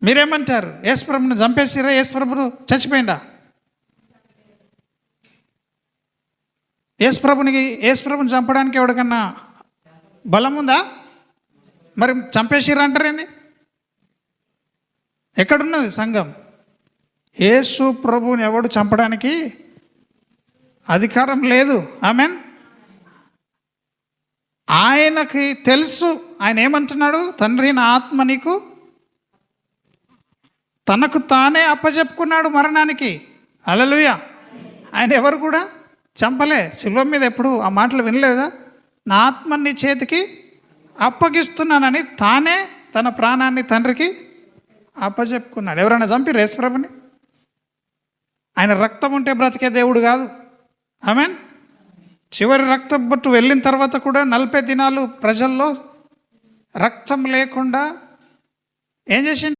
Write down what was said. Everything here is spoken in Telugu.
మీరేమంటారు? యేసుప్రభుని చంపేసిరా? యేసుప్రభు చచ్చిపోయిందా? యేసుప్రభుని చంపడానికి ఎవరికన్నా బలం ఉందా? మరి చంపేసిరా అంటారేంది? ఎక్కడున్నది సంఘం? యేసు ప్రభువుని ఎవడు చంపడానికి అధికారం లేదు. ఆమెన్. ఆయనకి తెలుసు. ఆయన ఏమంటున్నాడు? తండ్రి, నా ఆత్మ నీకు, తనకు తానే అప్పచెప్పుకున్నాడు మరణానికి. హల్లెలూయా. ఆయన ఎవరు కూడా చంపలే. శిలువ మీద ఎప్పుడు ఆ మాటలు వినలేదా? నా ఆత్మని నీ చేతికి అప్పగిస్తున్నానని తానే తన ప్రాణాన్ని తండ్రికి అప్పచెప్పుకున్నాడు. ఎవరైనా చంపిరు యేసుప్రభుని? ఆయన రక్తం ఉంటే బ్రతికే దేవుడు కాదు. ఆమెన్. చివరి రక్తం బొట్టు వెళ్ళిన తర్వాత కూడా 40 దినాలు ప్రజల్లో రక్తం లేకుండా ఏం చేసిండు?